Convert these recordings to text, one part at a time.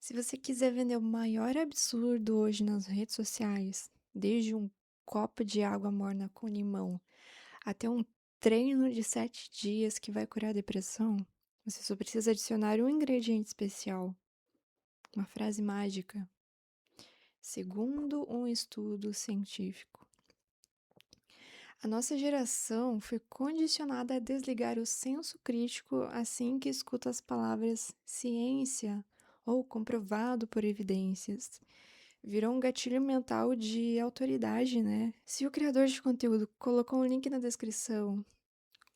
Se você quiser vender o maior absurdo hoje nas redes sociais, desde um copo de água morna com limão até um treino de 7 dias que vai curar a depressão, você só precisa adicionar um ingrediente especial, uma frase mágica, segundo um estudo científico. A nossa geração foi condicionada a desligar o senso crítico assim que escuta as palavras ciência ou comprovado por evidências. Virou um gatilho mental de autoridade, né? Se o criador de conteúdo colocou um link na descrição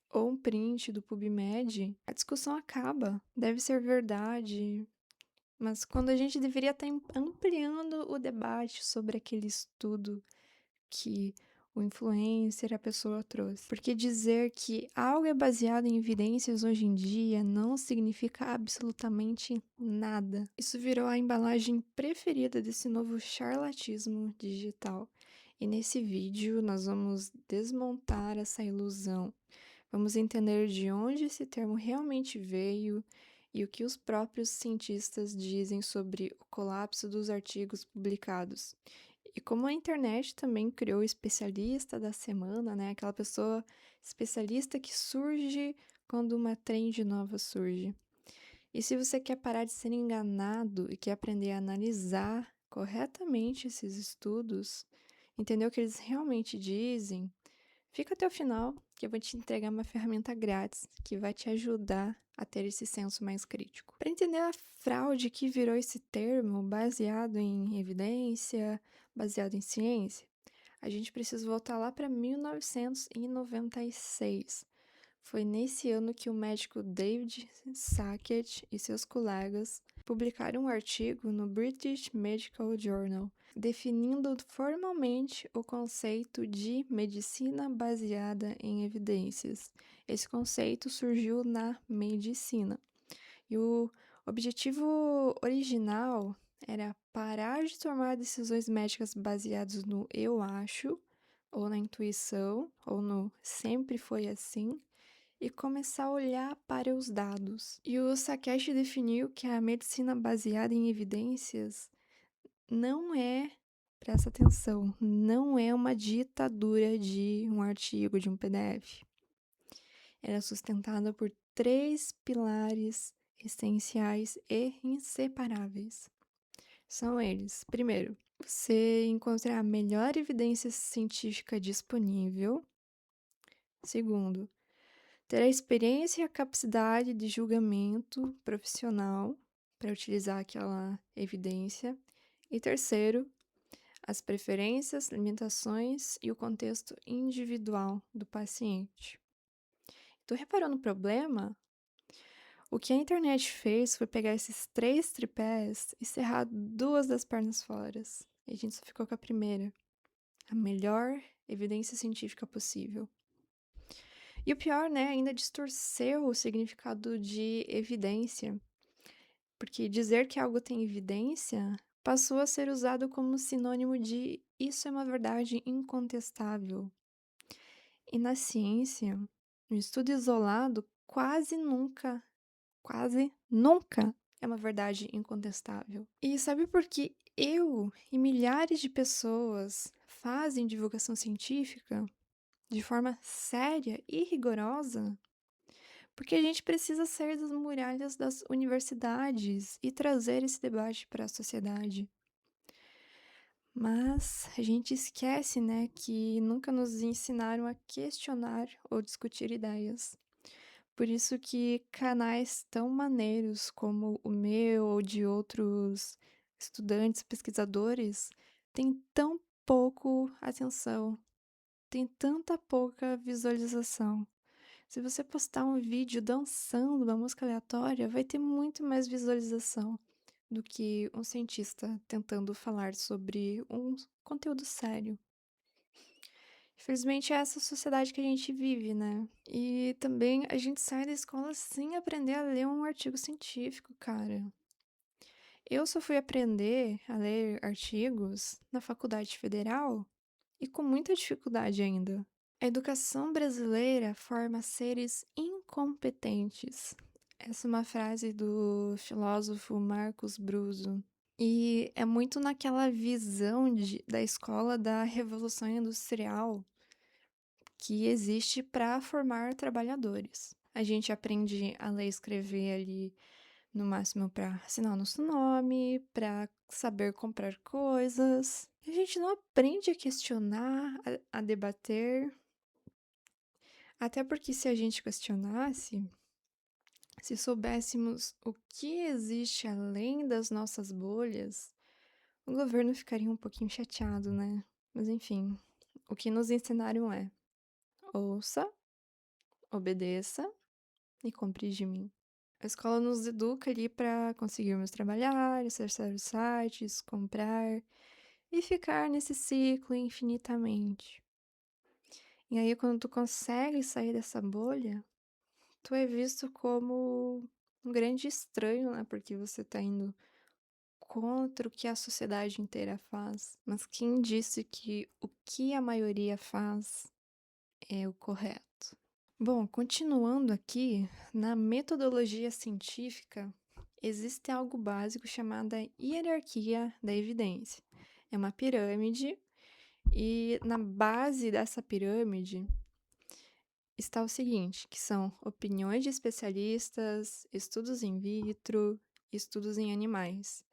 ou um print do PubMed, a discussão acaba. Deve ser verdade. Mas quando a gente deveria estar ampliando o debate sobre aquele estudo que o influencer, a pessoa trouxe. Porque dizer que algo é baseado em evidências hoje em dia não significa absolutamente nada. Isso virou a embalagem preferida desse novo charlatismo digital. E nesse vídeo nós vamos desmontar essa ilusão. Vamos entender de onde esse termo realmente veio e o que os próprios cientistas dizem sobre o colapso dos artigos publicados. E como a internet também criou o especialista da semana, né? Aquela pessoa especialista que surge quando uma trend nova surge. E se você quer parar de ser enganado e quer aprender a analisar corretamente esses estudos, entender o que eles realmente dizem, fica até o final, que eu vou te entregar uma ferramenta grátis que vai te ajudar a ter esse senso mais crítico. Para entender a fraude que virou esse termo baseado em evidência, baseado em ciência, a gente precisa voltar lá para 1996. Foi nesse ano que o médico David Sackett e seus colegas publicaram um artigo no British Medical Journal, definindo formalmente o conceito de medicina baseada em evidências. Esse conceito surgiu na medicina. E o objetivo original era parar de tomar decisões médicas baseadas no eu acho, ou na intuição, ou no sempre foi assim, e começar a olhar para os dados. E o Sakeshi definiu que a medicina baseada em evidências não é, presta atenção, não é uma ditadura de um artigo, de um PDF. Ela é sustentada por 3 pilares essenciais e inseparáveis. São eles: primeiro, você encontrar a melhor evidência científica disponível. Segundo, ter a experiência e a capacidade de julgamento profissional para utilizar aquela evidência. E terceiro, as preferências, limitações e o contexto individual do paciente. Tu reparou no problema? O que a internet fez foi pegar esses 3 tripés e serrar 2 das pernas fora. E a gente só ficou com a primeira, a melhor evidência científica possível. E o pior, né, ainda distorceu o significado de evidência, porque dizer que algo tem evidência passou a ser usado como sinônimo de isso é uma verdade incontestável. E na ciência, um estudo isolado quase nunca é uma verdade incontestável. E sabe por que eu e milhares de pessoas fazem divulgação científica de forma séria e rigorosa? Porque a gente precisa sair das muralhas das universidades e trazer esse debate para a sociedade. Mas a gente esquece, né, que nunca nos ensinaram a questionar ou discutir ideias. Por isso que canais tão maneiros como o meu ou de outros estudantes, pesquisadores, têm tão pouco atenção, tem tanta pouca visualização. Se você postar um vídeo dançando uma música aleatória, vai ter muito mais visualização do que um cientista tentando falar sobre um conteúdo sério. Infelizmente, é essa sociedade que a gente vive, né? E também a gente sai da escola sem aprender a ler um artigo científico, cara. Eu só fui aprender a ler artigos na faculdade federal e com muita dificuldade ainda. A educação brasileira forma seres incompetentes. Essa é uma frase do filósofo Marcos Bruso. E é muito naquela visão da escola da Revolução Industrial que existe para formar trabalhadores. A gente aprende a ler e escrever ali, no máximo para assinar o nosso nome, para saber comprar coisas. A gente não aprende a questionar, a debater. Até porque se a gente questionasse, se soubéssemos o que existe além das nossas bolhas, o governo ficaria um pouquinho chateado, né? Mas enfim, o que nos ensinaram é: ouça, obedeça e compre de mim. A escola nos educa ali para conseguirmos trabalhar, acessar os sites, comprar e ficar nesse ciclo infinitamente. E aí, quando tu consegue sair dessa bolha, tu é visto como um grande estranho, né? Porque você tá indo contra o que a sociedade inteira faz. Mas quem disse que o que a maioria faz é o correto? Bom, continuando aqui, na metodologia científica, existe algo básico chamada hierarquia da evidência. É uma pirâmide e na base dessa pirâmide está o seguinte, que são opiniões de especialistas, estudos in vitro, estudos em animais.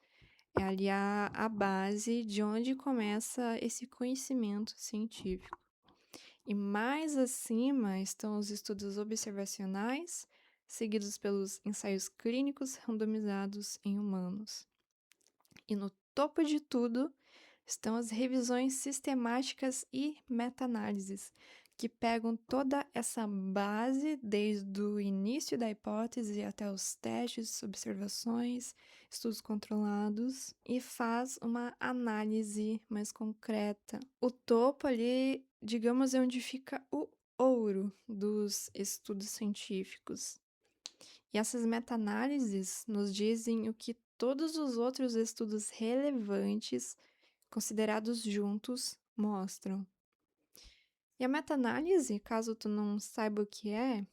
É ali a base de onde começa esse conhecimento científico. E mais acima estão os estudos observacionais, seguidos pelos ensaios clínicos randomizados em humanos. E no topo de tudo estão as revisões sistemáticas e meta-análises, que pegam toda essa base desde o início da hipótese até os testes, observações, estudos controlados e faz uma análise mais concreta. O topo ali, digamos, é onde fica o ouro dos estudos científicos. E essas meta-análises nos dizem o que todos os outros estudos relevantes considerados juntos mostram. E a meta-análise, caso tu não saiba o que é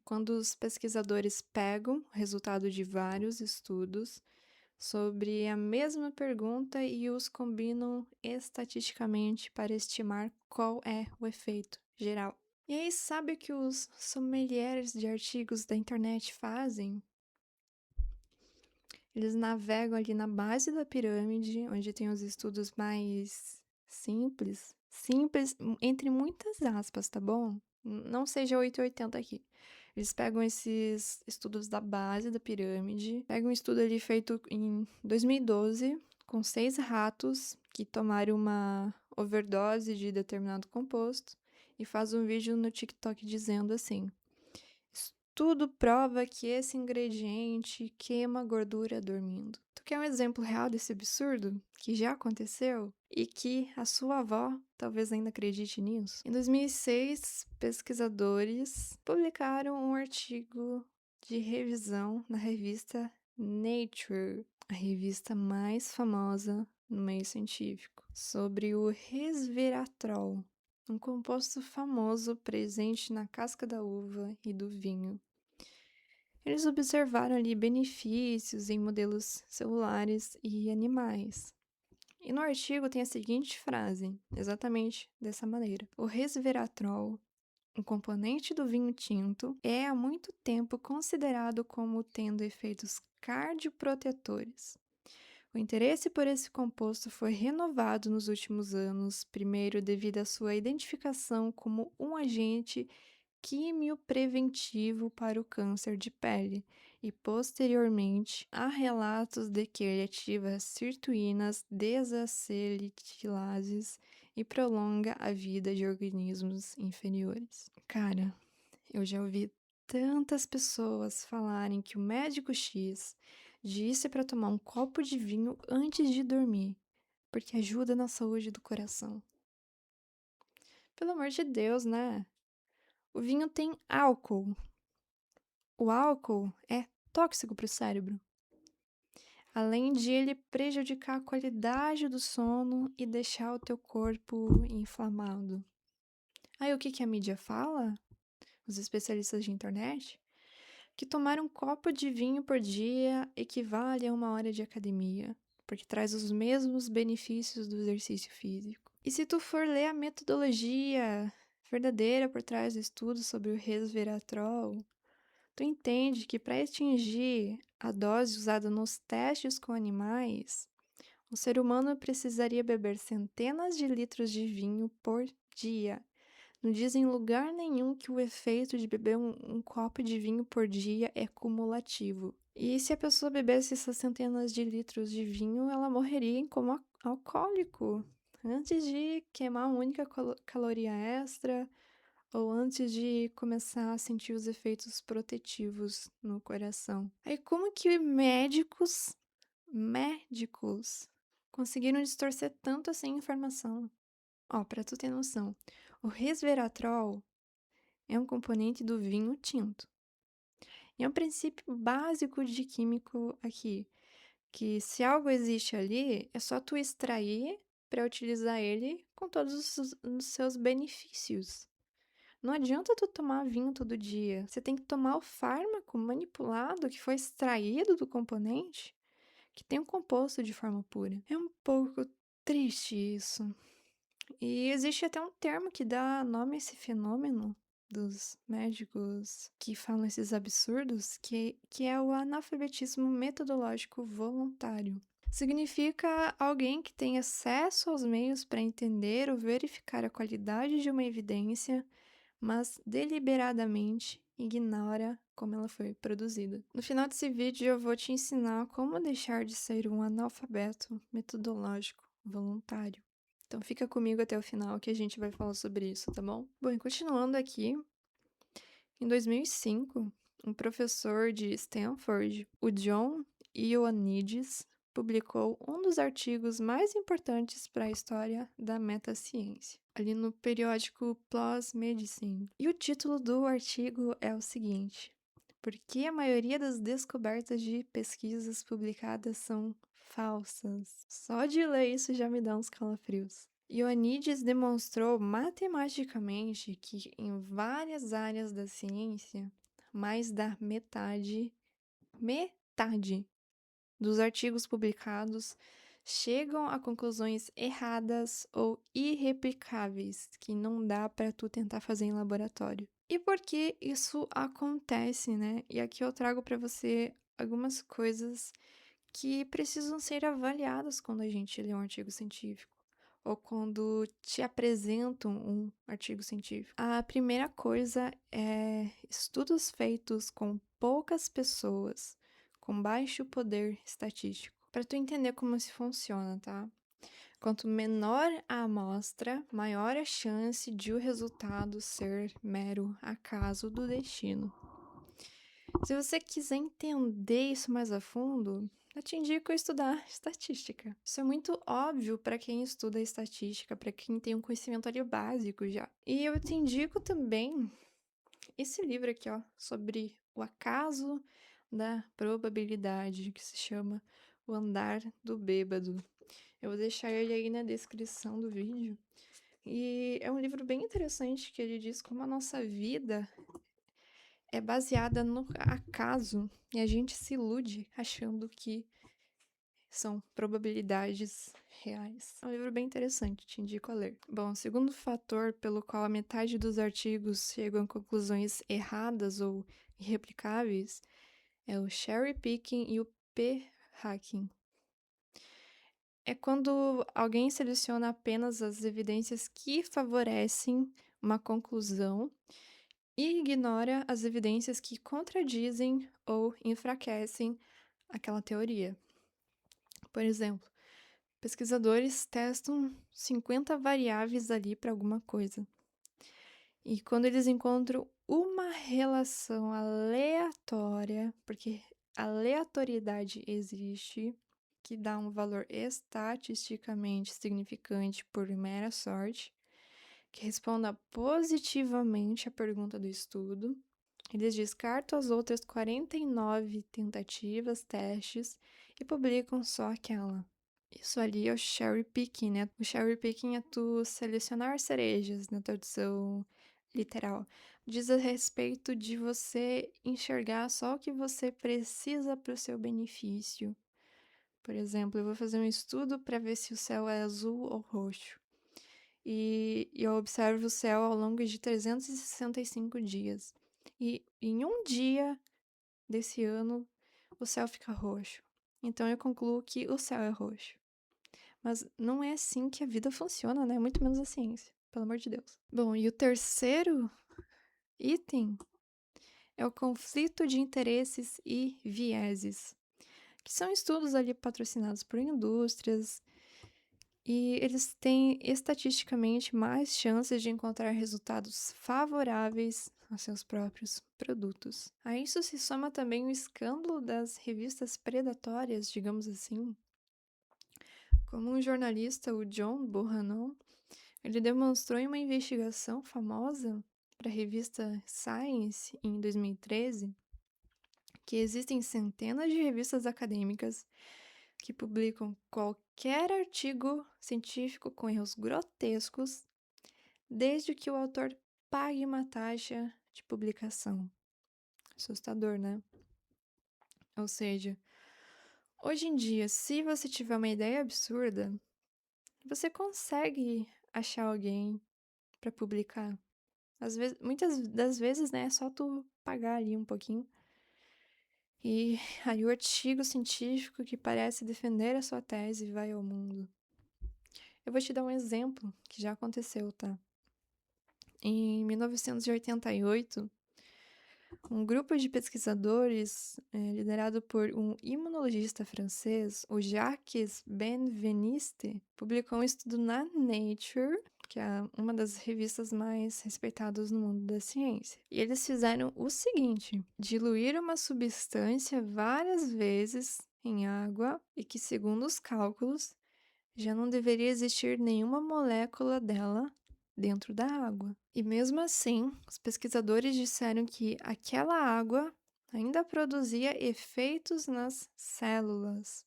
quando os pesquisadores pegam o resultado de vários estudos sobre a mesma pergunta e os combinam estatisticamente para estimar qual é o efeito geral. E aí, sabe o que os sommeliers de artigos da internet fazem? Eles navegam ali na base da pirâmide, onde tem os estudos mais simples. Simples, entre muitas aspas, tá bom? Não seja 880 aqui. Eles pegam esses estudos da base da pirâmide, pegam um estudo ali feito em 2012, com 6 ratos que tomaram uma overdose de determinado composto, e faz um vídeo no TikTok dizendo assim: tudo prova que esse ingrediente queima gordura dormindo. Tu quer um exemplo real desse absurdo? Que já aconteceu? E que a sua avó talvez ainda acredite nisso? Em 2006, pesquisadores publicaram um artigo de revisão na revista Nature, a revista mais famosa no meio científico, sobre o resveratrol, um composto famoso presente na casca da uva e do vinho. Eles observaram ali benefícios em modelos celulares e animais. E no artigo tem a seguinte frase, exatamente dessa maneira: o resveratrol, um componente do vinho tinto, é há muito tempo considerado como tendo efeitos cardioprotetores. O interesse por esse composto foi renovado nos últimos anos, primeiro devido à sua identificação como um agente quimiopreventivo para o câncer de pele, e posteriormente há relatos de que ele ativa sirtuínas desacelitilases e prolonga a vida de organismos inferiores. Cara, eu já ouvi tantas pessoas falarem que o médico X disse para tomar um copo de vinho antes de dormir, porque ajuda na saúde do coração. Pelo amor de Deus, né? O vinho tem álcool. O álcool é tóxico para o cérebro, além de ele prejudicar a qualidade do sono e deixar o teu corpo inflamado. Aí o que a mídia fala? Os especialistas de internet? que tomar um copo de vinho por dia equivale a 1 hora de academia, porque traz os mesmos benefícios do exercício físico. E se tu for ler a metodologia verdadeira por trás do estudo sobre o resveratrol, tu entende que para atingir a dose usada nos testes com animais, o ser humano precisaria beber centenas de litros de vinho por dia. Não diz em lugar nenhum que o efeito de beber um copo de vinho por dia é cumulativo. E se a pessoa bebesse essas centenas de litros de vinho, ela morreria em coma alcoólico, antes de queimar uma única caloria extra ou antes de começar a sentir os efeitos protetivos no coração. Aí como que médicos conseguiram distorcer tanto assim a informação? Ó, pra tu ter noção, o resveratrol é um componente do vinho tinto. E é um princípio básico de químico aqui, que se algo existe ali, é só tu extrair para utilizar ele com todos os seus benefícios. Não adianta tu tomar vinho todo dia. Você tem que tomar o fármaco manipulado que foi extraído do componente que tem um composto de forma pura. É um pouco triste isso. E existe até um termo que dá nome a esse fenômeno dos médicos que falam esses absurdos, que é o analfabetismo metodológico voluntário. Significa alguém que tem acesso aos meios para entender ou verificar a qualidade de uma evidência, mas deliberadamente ignora como ela foi produzida. No final desse vídeo eu vou te ensinar como deixar de ser um analfabeto metodológico voluntário. Então fica comigo até o final que a gente vai falar sobre isso, tá bom? Bom, e continuando aqui, em 2005, um professor de Stanford, o John Ioannidis, publicou um dos artigos mais importantes para a história da metaciência, ali no periódico PLOS Medicine. E o título do artigo é o seguinte: Por que a maioria das descobertas de pesquisas publicadas são falsas? Só de ler isso já me dá uns calafrios. Ioannidis demonstrou matematicamente que em várias áreas da ciência, mais da metade dos artigos publicados chegam a conclusões erradas ou irreplicáveis que não dá para tu tentar fazer em laboratório. E por que isso acontece, né? E aqui eu trago para você algumas coisas que precisam ser avaliadas quando a gente lê um artigo científico ou quando te apresentam um artigo científico. A primeira coisa é estudos feitos com poucas pessoas, com baixo poder estatístico. Para tu entender como se funciona, tá? Quanto menor a amostra, maior a chance de o resultado ser mero acaso do destino. Se você quiser entender isso mais a fundo, eu te indico a estudar estatística. Isso é muito óbvio para quem estuda estatística, para quem tem um conhecimento ali básico já. E eu te indico também esse livro aqui, ó, sobre o acaso da probabilidade, que se chama O Andar do Bêbado. Eu vou deixar ele aí na descrição do vídeo. E é um livro bem interessante que ele diz como a nossa vida é baseada no acaso e a gente se ilude achando que são probabilidades reais. É um livro bem interessante, te indico a ler. Bom, o segundo fator pelo qual a metade dos artigos chegam a conclusões erradas ou irreplicáveis é o cherry picking e o p-hacking. É quando alguém seleciona apenas as evidências que favorecem uma conclusão e ignora as evidências que contradizem ou enfraquecem aquela teoria. Por exemplo, pesquisadores testam 50 variáveis ali para alguma coisa. E quando eles encontram uma relação aleatória, porque aleatoriedade existe, que dá um valor estatisticamente significante por mera sorte, que responda positivamente à pergunta do estudo, eles descartam as outras 49 tentativas, testes e publicam só aquela. Isso ali é o cherry picking, né? O cherry picking é tu selecionar cerejas na tradução literal. diz a respeito de você enxergar só o que você precisa para o seu benefício. Por exemplo, eu vou fazer um estudo para ver se o céu é azul ou roxo. E eu observo o céu ao longo de 365 dias. E em um dia desse ano, o céu fica roxo. Então eu concluo que o céu é roxo. Mas não é assim que a vida funciona, né? Muito menos a ciência, pelo amor de Deus. Bom, e o terceiro item é o conflito de interesses e vieses, que são estudos ali patrocinados por indústrias e eles têm estatisticamente mais chances de encontrar resultados favoráveis aos seus próprios produtos. A isso se soma também o escândalo das revistas predatórias, digamos assim, como um jornalista, o John Bohannon, ele demonstrou em uma investigação famosa para a revista Science em 2013 que existem centenas de revistas acadêmicas que publicam qualquer artigo científico com erros grotescos, desde que o autor pague uma taxa de publicação. Assustador, né? Ou seja, hoje em dia, se você tiver uma ideia absurda, você consegue achar alguém para publicar. Às vezes, muitas das vezes, né, é só tu pagar ali um pouquinho. E aí o artigo científico que parece defender a sua tese vai ao mundo. Eu vou te dar um exemplo que já aconteceu, tá? Em 1988, um grupo de pesquisadores, liderado por um imunologista francês, o Jacques Benveniste, publicou um estudo na Nature, que é uma das revistas mais respeitadas no mundo da ciência. E eles fizeram o seguinte: diluir uma substância várias vezes em água e que, segundo os cálculos, já não deveria existir nenhuma molécula dela dentro da água. E mesmo assim, os pesquisadores disseram que aquela água ainda produzia efeitos nas células,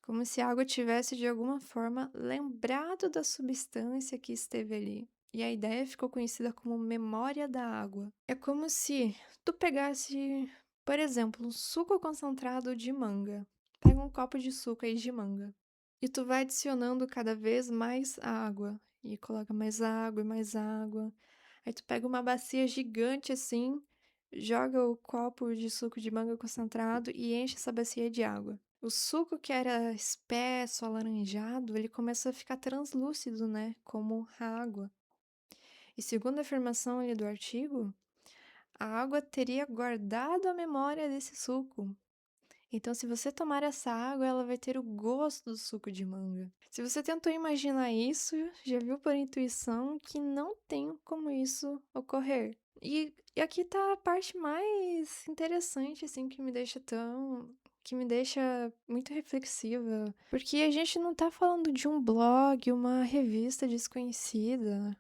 como se a água tivesse de alguma forma lembrado da substância que esteve ali. E a ideia ficou conhecida como memória da água. É como se tu pegasse, por exemplo, um suco concentrado de manga. Pega um copo de suco aí de manga. E tu vai adicionando cada vez mais água. E coloca mais água e mais água. Aí tu pega uma bacia gigante assim, joga o copo de suco de manga concentrado e enche essa bacia de água. O suco que era espesso, alaranjado, ele começa a ficar translúcido, né? Como a água. E segundo a afirmação ali do artigo, a água teria guardado a memória desse suco. Então, se você tomar essa água, ela vai ter o gosto do suco de manga. Se você tentou imaginar isso, já viu por intuição que não tem como isso ocorrer. E aqui tá a parte mais interessante, assim, que me deixa muito reflexiva. Porque a gente não tá falando de um blog, uma revista desconhecida.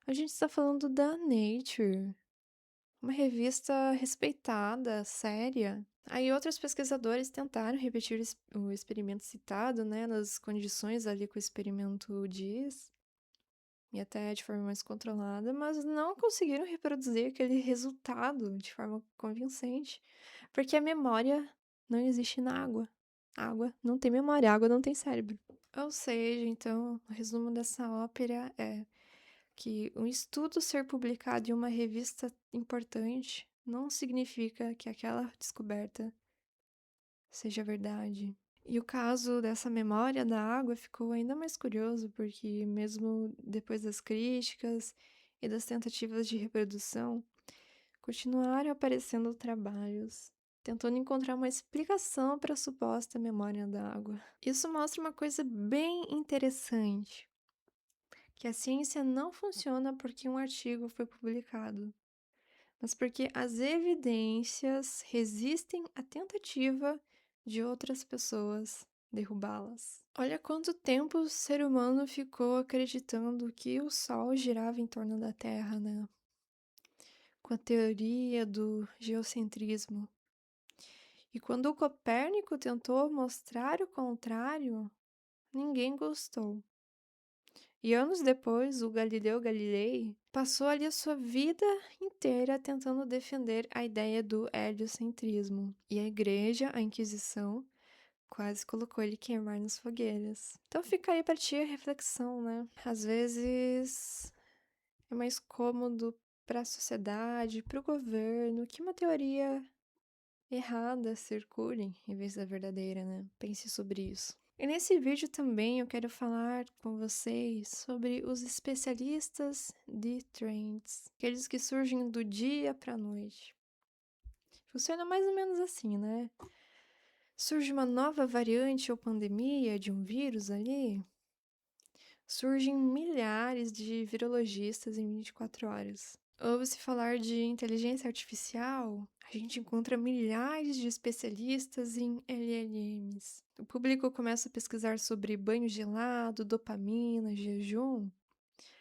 A gente está falando da Nature, uma revista respeitada, séria. Aí outros pesquisadores tentaram repetir o experimento citado, né, nas condições ali que o experimento diz, e até de forma mais controlada, mas não conseguiram reproduzir aquele resultado de forma convincente, porque a memória não existe na água. A água não tem memória, a água não tem cérebro. Ou seja, então, o resumo dessa ópera é que um estudo ser publicado em uma revista importante não significa que aquela descoberta seja verdade. E o caso dessa memória da água ficou ainda mais curioso, porque mesmo depois das críticas e das tentativas de reprodução, continuaram aparecendo trabalhos tentando encontrar uma explicação para a suposta memória da água. Isso mostra uma coisa bem interessante, que a ciência não funciona porque um artigo foi publicado, mas porque as evidências resistem à tentativa de outras pessoas derrubá-las. Olha quanto tempo o ser humano ficou acreditando que o Sol girava em torno da Terra, né? Com a teoria do geocentrismo. E quando o Copérnico tentou mostrar o contrário, ninguém gostou. E anos depois, o Galileu Galilei passou ali a sua vida inteira tentando defender a ideia do heliocentrismo. E a igreja, a Inquisição, quase colocou ele queimar nas fogueiras. Então fica aí pra ti a reflexão, né? Às vezes é mais cômodo para a sociedade, para o governo, que uma teoria errada circule em vez da verdadeira, né? Pense sobre isso. E nesse vídeo também eu quero falar com vocês sobre os especialistas de trends, aqueles que surgem do dia para a noite. Funciona mais ou menos assim, né? Surge uma nova variante ou pandemia de um vírus ali, surgem milhares de virologistas em 24 horas. Ouve-se falar de inteligência artificial, a gente encontra milhares de especialistas em LLMs. O público começa a pesquisar sobre banho gelado, dopamina, jejum.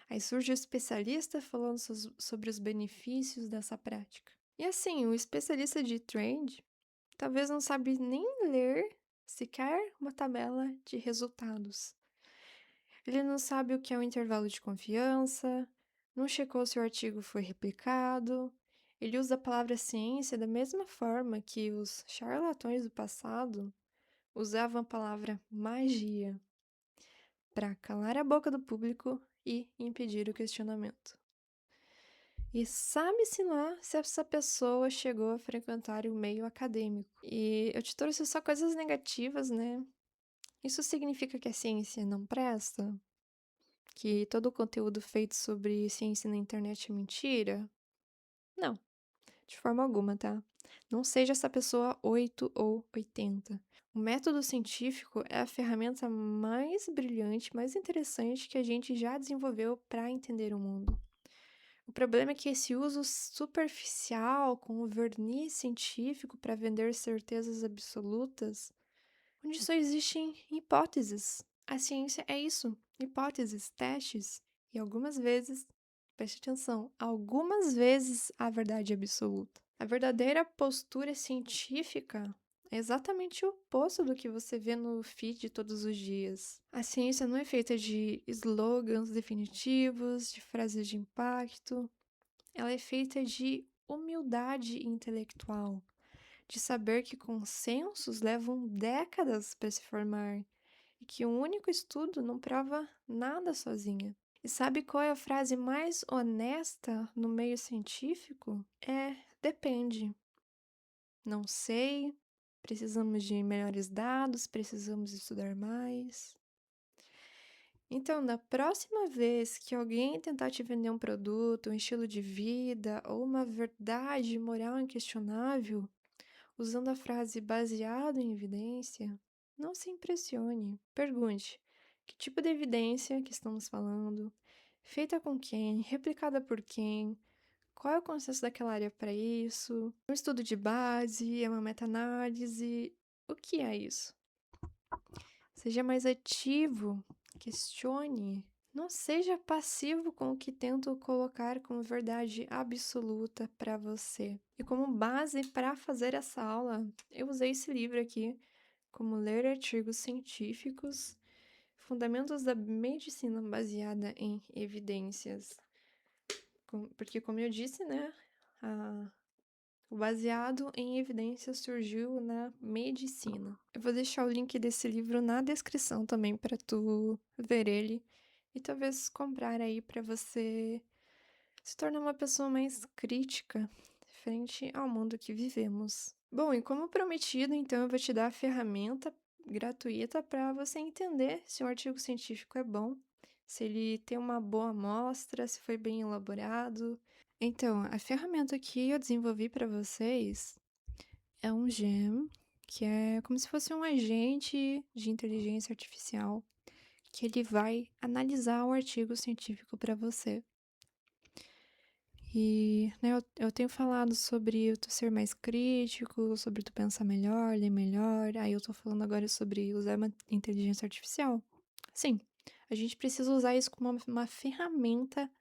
Aí surge o especialista falando sobre os benefícios dessa prática. E assim, o especialista de trend talvez não sabe nem ler sequer uma tabela de resultados. Ele não sabe o que é um intervalo de confiança, não checou se o artigo foi replicado. Ele usa a palavra ciência da mesma forma que os charlatões do passado usavam a palavra magia para calar a boca do público e impedir o questionamento. E sabe-se lá se essa pessoa chegou a frequentar o meio acadêmico. E eu te trouxe só coisas negativas, né? Isso significa que a ciência não presta? Que todo o conteúdo feito sobre ciência na internet é mentira? Não, de forma alguma, tá? Não seja essa pessoa 8 ou 80. O método científico é a ferramenta mais brilhante, mais interessante que a gente já desenvolveu para entender o mundo. O problema é que esse uso superficial, com o verniz científico para vender certezas absolutas, onde só existem hipóteses. A ciência é isso: hipóteses, testes e algumas vezes, preste atenção, algumas vezes a verdade absoluta. A verdadeira postura científica é exatamente o oposto do que você vê no feed todos os dias. A ciência não é feita de slogans definitivos, de frases de impacto. Ela é feita de humildade intelectual, de saber que consensos levam décadas para se formar e que um único estudo não prova nada sozinha. E sabe qual é a frase mais honesta no meio científico? É depende. Não sei, precisamos de melhores dados, precisamos estudar mais. Então, da próxima vez que alguém tentar te vender um produto, um estilo de vida ou uma verdade moral inquestionável, usando a frase baseado em evidência, não se impressione. Pergunte: que tipo de evidência que estamos falando? Feita com quem? Replicada por quem? Qual é o consenso daquela área para isso? Um estudo de base? É uma meta-análise? O que é isso? Seja mais ativo, questione. Não seja passivo com o que tento colocar como verdade absoluta para você. E como base para fazer essa aula, eu usei esse livro aqui, como ler artigos científicos, fundamentos da medicina baseada em evidências. Porque, como eu disse, né, o baseado em evidências surgiu na medicina. Eu vou deixar o link desse livro na descrição também para tu ver ele e talvez comprar aí para você se tornar uma pessoa mais crítica frente ao mundo que vivemos. Bom, e como prometido, então eu vou te dar a ferramenta gratuita para você entender se um artigo científico é bom, se ele tem uma boa amostra, se foi bem elaborado. Então, a ferramenta que eu desenvolvi para vocês é um GEM, que é como se fosse um agente de inteligência artificial, que ele vai analisar o artigo científico para você. E né, eu tenho falado sobre tu ser mais crítico, sobre tu pensar melhor, ler melhor. Aí eu tô falando agora sobre usar uma inteligência artificial. Sim, a gente precisa usar isso como uma ferramenta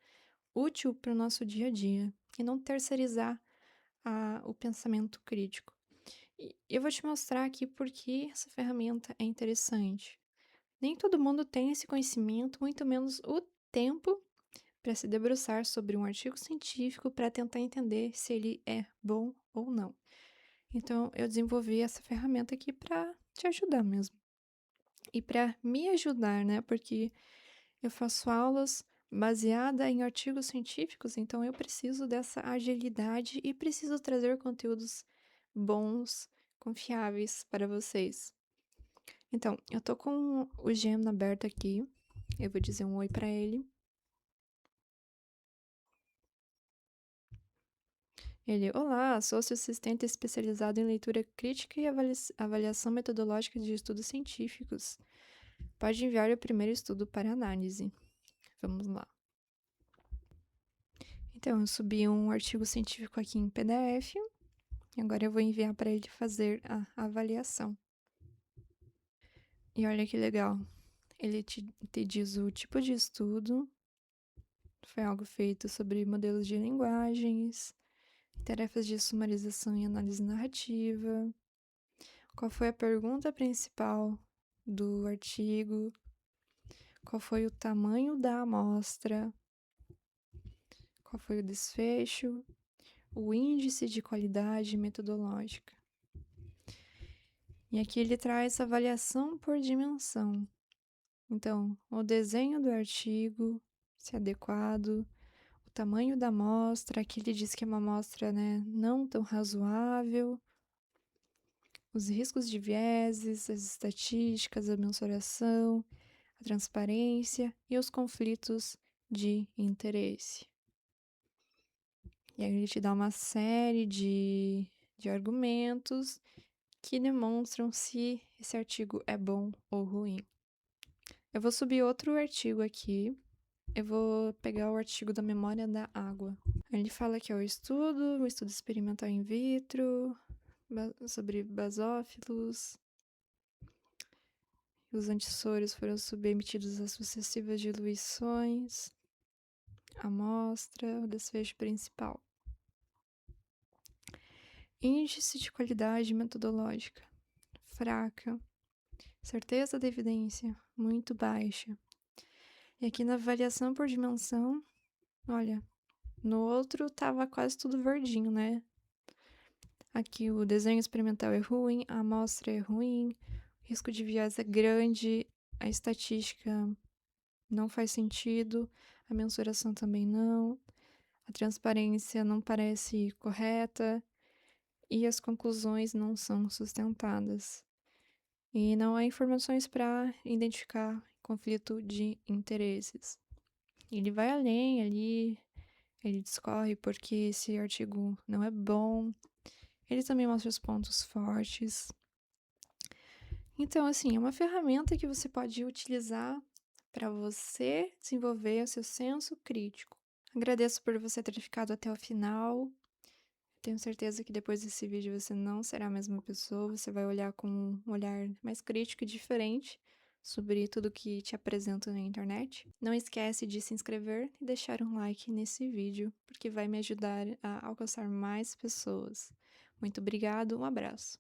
útil para o nosso dia a dia e não terceirizar o pensamento crítico. E eu vou te mostrar aqui por que essa ferramenta é interessante. Nem todo mundo tem esse conhecimento, muito menos o tempo para se debruçar sobre um artigo científico para tentar entender se ele é bom ou não. Então, eu desenvolvi essa ferramenta aqui para te ajudar mesmo. E para me ajudar, né? Porque eu faço aulas baseada em artigos científicos, então eu preciso dessa agilidade e preciso trazer conteúdos bons, confiáveis para vocês. Então, eu tô com o Gemini aberto aqui. Eu vou dizer um oi para ele. Ele, olá, sou seu assistente especializado em leitura crítica e avaliação metodológica de estudos científicos. Pode enviar o primeiro estudo para análise. Vamos lá. Então, eu subi um artigo científico aqui em PDF e agora eu vou enviar para ele fazer a avaliação. E olha que legal, ele te diz o tipo de estudo, foi algo feito sobre modelos de linguagens, tarefas de sumarização e análise narrativa, qual foi a pergunta principal do artigo, qual foi o tamanho da amostra, qual foi o desfecho, o índice de qualidade metodológica. E aqui ele traz avaliação por dimensão. Então, o desenho do artigo, se é adequado, o tamanho da amostra, aqui ele diz que é uma amostra, né, não tão razoável, os riscos de vieses, as estatísticas, a mensuração, a transparência e os conflitos de interesse. E aí ele te dá uma série de argumentos que demonstram se esse artigo é bom ou ruim. Eu vou subir outro artigo aqui. Eu vou pegar o artigo da memória da água. Ele fala que é o estudo experimental in vitro, sobre basófilos. Os antissórios foram submetidos a sucessivas diluições. Amostra, o desfecho principal. Índice de qualidade metodológica. Fraca. Certeza da evidência. Muito baixa. E aqui na avaliação por dimensão, olha, no outro tava quase tudo verdinho, né? Aqui o desenho experimental é ruim, a amostra é ruim, o risco de viés é grande, a estatística não faz sentido, a mensuração também não, a transparência não parece correta e as conclusões não são sustentadas. E não há informações para identificar conflito de interesses. Ele vai além ali, ele discorre porque esse artigo não é bom. Ele também mostra os pontos fortes. Então, assim, é uma ferramenta que você pode utilizar para você desenvolver o seu senso crítico. Agradeço por você ter ficado até o final. Tenho certeza que depois desse vídeo você não será a mesma pessoa, você vai olhar com um olhar mais crítico e diferente sobre tudo que te apresento na internet. Não esquece de se inscrever e deixar um like nesse vídeo, porque vai me ajudar a alcançar mais pessoas. Muito obrigado, um abraço.